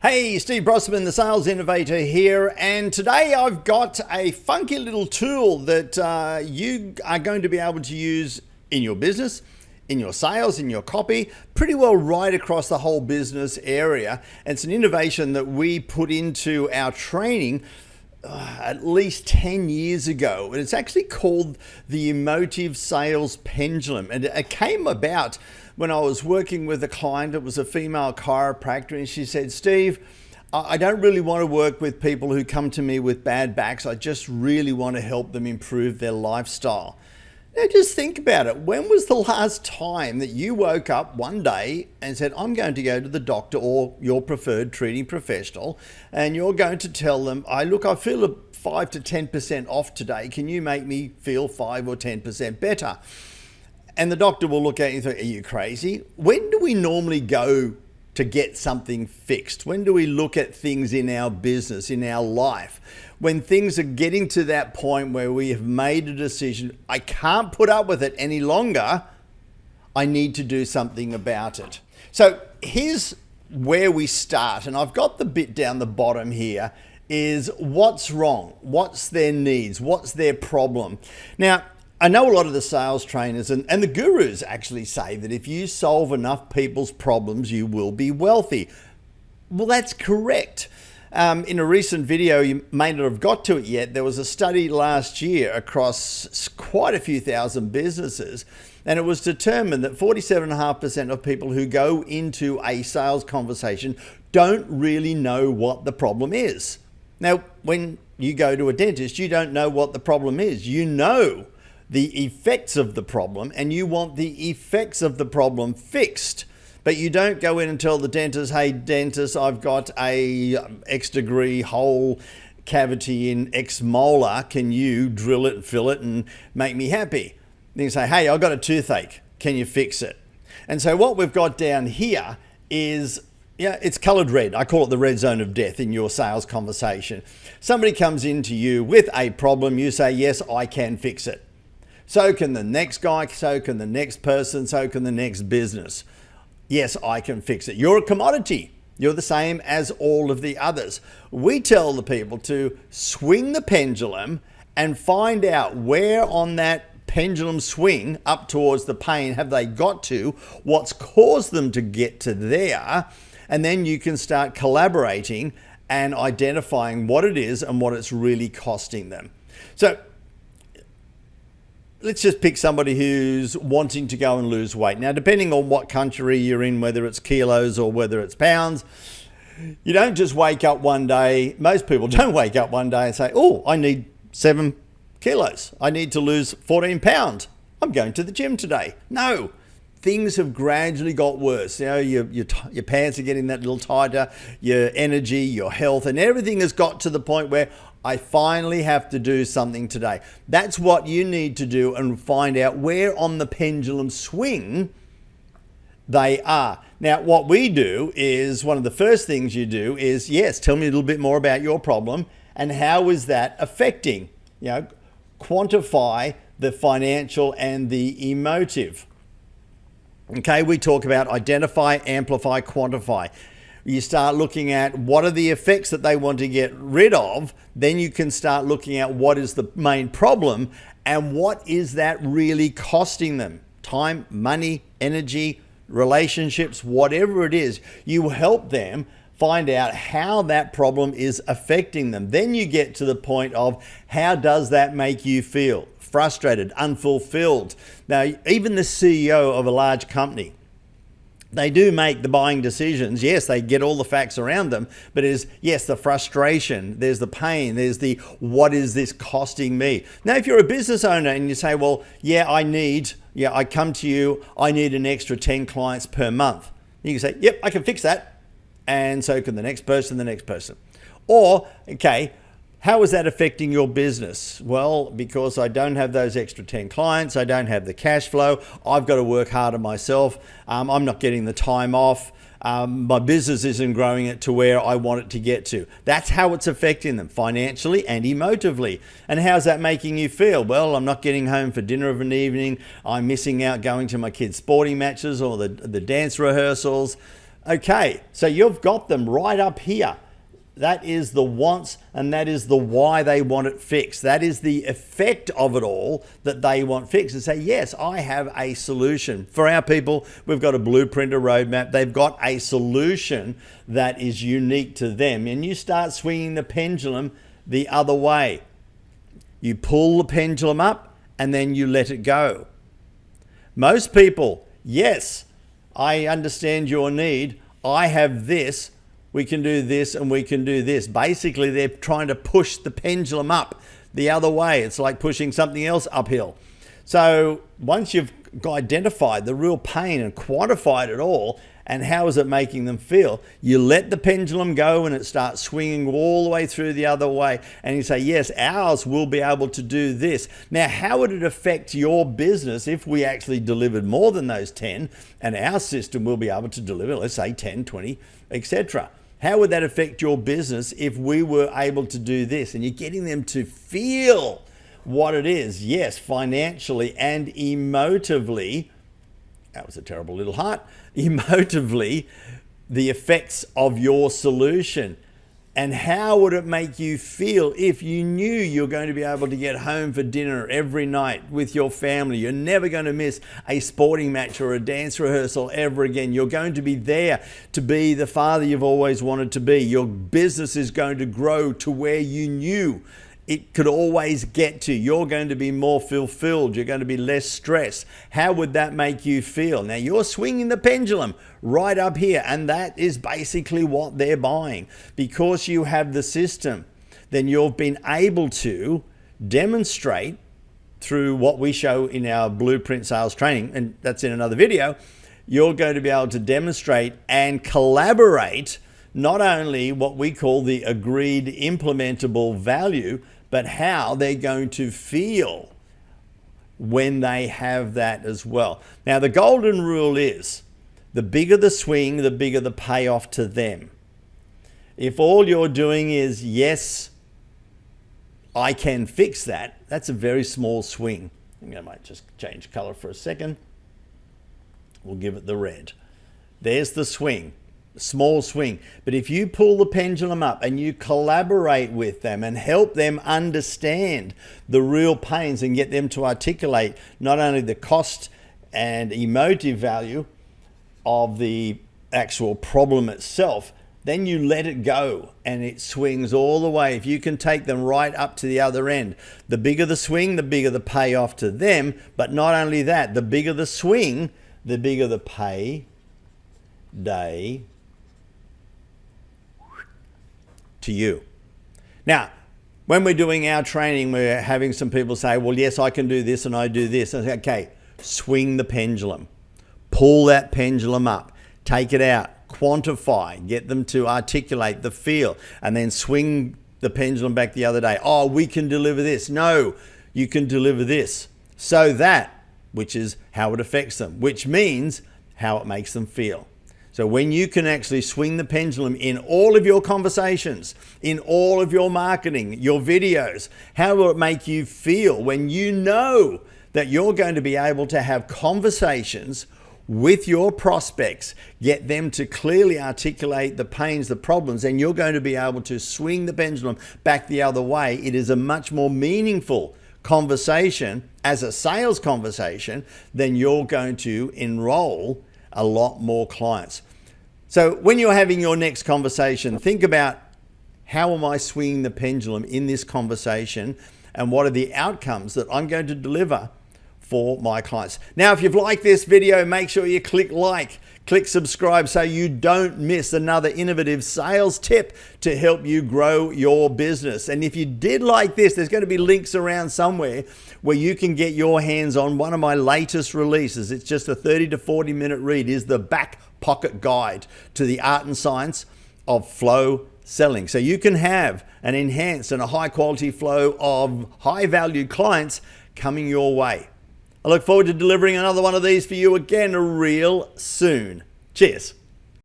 Hey, Steve Brossman, the Sales Innovator here, and today I've got a funky little tool that you are going to be able to use in your business, in your sales, in your copy, pretty well right across the whole business area. And it's an innovation that we put into our training at least 10 years ago, and it's actually called the Emotive Sales Pendulum. And it came about when I was working with a client. It was a female chiropractor, and she said, Steve, I don't really want to work with people who come to me with bad backs. I just really want to help them improve their lifestyle. Now just think about it. When was the last time that you woke up one day and said, I'm going to go to the doctor or your preferred treating professional, and you're going to tell them, I feel 5 to 10% off today. Can you make me feel 5 or 10% better? And the doctor will look at you and think, are you crazy? When do we normally go to get something fixed? When do we look at things in our business, in our life? When things are getting to that point where we have made a decision, I can't put up with it any longer, I need to do something about it. So here's where we start, and I've got the bit down the bottom here, is what's wrong? What's their needs? What's their problem? Now, I know a lot of the sales trainers and the gurus actually say that if you solve enough people's problems, you will be wealthy. Well, that's correct. In a recent video, you may not have got to it yet, there was a study last year across quite a few thousand businesses, and it was determined that 47.5% of people who go into a sales conversation don't really know what the problem is. Now, when you go to a dentist, you don't know what the problem is. You know the effects of the problem, and you want the effects of the problem fixed. But you don't go in and tell the dentist, hey dentist, I've got a X degree hole cavity in X molar. Can you drill it and fill it and make me happy? Then you say, hey, I've got a toothache. Can you fix it? And so what we've got down here is, it's colored red. I call it the red zone of death in your sales conversation. Somebody comes into you with a problem. You say, yes, I can fix it. So can the next guy, so can the next person, so can the next business. Yes, I can fix it. You're a commodity. You're the same as all of the others. We tell the people to swing the pendulum and find out where on that pendulum swing up towards the pain have they got to, what's caused them to get to there, and then you can start collaborating and identifying what it is and what it's really costing them. So let's just pick somebody who's wanting to go and lose weight. Now, depending on what country you're in, whether it's kilos or whether it's pounds, you don't just wake up one day. Most people don't wake up one day and say, oh, I need 7 kilos. I need to lose 14 pounds. I'm going to the gym today. No, things have gradually got worse. You know, your pants are getting that little tighter, your energy, your health, and everything has got to the point where I finally have to do something today. That's what you need to do, and find out where on the pendulum swing they are. Now, what we do is, one of the first things you do is, yes, tell me a little bit more about your problem and how is that affecting, quantify the financial and the emotive. Okay, we talk about identify, amplify, quantify. You start looking at what are the effects that they want to get rid of. Then you can start looking at what is the main problem and what is that really costing them. Time, money, energy, relationships, whatever it is, you help them find out how that problem is affecting them. Then you get to the point of, how does that make you feel? Frustrated, unfulfilled. Now, even the CEO of a large company, they do make the buying decisions. Yes, they get all the facts around them, but yes, the frustration, there's the pain, there's the, what is this costing me? Now, if you're a business owner and you say, well, I come to you, I need an extra 10 clients per month. You can say, yep, I can fix that. And so can the next person, the next person. Or, okay, how is that affecting your business? Well, because I don't have those extra 10 clients, I don't have the cash flow, I've got to work harder myself, I'm not getting the time off, my business isn't growing it to where I want it to get to. That's how it's affecting them financially and emotively. And how's that making you feel? Well, I'm not getting home for dinner of an evening, I'm missing out going to my kids' sporting matches or the dance rehearsals. Okay, so you've got them right up here. That is the wants and that is the why they want it fixed. That is the effect of it all that they want fixed, and say, yes, I have a solution. For our people, we've got a blueprint, a roadmap. They've got a solution that is unique to them. And you start swinging the pendulum the other way. You pull the pendulum up and then you let it go. Most people, yes, I understand your need. I have this. We can do this and we can do this. Basically, they're trying to push the pendulum up the other way. It's like pushing something else uphill. So once you've identified the real pain and quantified it all, and how is it making them feel, you let the pendulum go and it starts swinging all the way through the other way. And you say, yes, ours will be able to do this. Now, how would it affect your business if we actually delivered more than those 10 and our system will be able to deliver, let's say 10, 20, etc.? How would that affect your business if we were able to do this? And you're getting them to feel what it is, yes, financially and emotively. That was a terrible little heart. Emotively, the effects of your solution. And how would it make you feel if you knew you're going to be able to get home for dinner every night with your family? You're never going to miss a sporting match or a dance rehearsal ever again. You're going to be there to be the father you've always wanted to be. Your business is going to grow to where you knew it could always get to. You're going to be more fulfilled. You're going to be less stressed. How would that make you feel? Now, you're swinging the pendulum right up here, and that is basically what they're buying. Because you have the system, then you've been able to demonstrate through what we show in our blueprint sales training, and that's in another video. You're going to be able to demonstrate and collaborate not only what we call the agreed implementable value, but how they're going to feel when they have that as well. Now, the golden rule is the bigger the swing, the bigger the payoff to them. If all you're doing is, yes, I can fix that, that's a very small swing. I might just change color for a second. We'll give it the red. There's the swing. Small swing. But if you pull the pendulum up and you collaborate with them and help them understand the real pains and get them to articulate not only the cost and emotive value of the actual problem itself, then you let it go and it swings all the way. If you can take them right up to the other end, the bigger the swing, the bigger the payoff to them. But not only that, the bigger the swing, the bigger the pay day to you. Now, when we're doing our training, we're having some people say, well, yes, I can do this and I do this. I say, okay, swing the pendulum. Pull that pendulum up. Take it out. Quantify. Get them to articulate the feel. And then swing the pendulum back the other day. Oh, we can deliver this. No, you can deliver this. So that, which is how it affects them, which means how it makes them feel. So when you can actually swing the pendulum in all of your conversations, in all of your marketing, your videos, how will it make you feel when you know that you're going to be able to have conversations with your prospects, get them to clearly articulate the pains, the problems, and you're going to be able to swing the pendulum back the other way. It is a much more meaningful conversation as a sales conversation, then you're going to enroll a lot more clients. So when you're having your next conversation, think about how am I swinging the pendulum in this conversation and what are the outcomes that I'm going to deliver for my clients. Now, if you've liked this video, make sure you click like, click subscribe so you don't miss another innovative sales tip to help you grow your business. And if you did like this, there's going to be links around somewhere where you can get your hands on one of my latest releases. It's just a 30 to 40 minute read. Is the back pocket guide to the art and science of flow selling. So you can have an enhanced and a high quality flow of high value clients coming your way. I look forward to delivering another one of these for you again real soon. Cheers.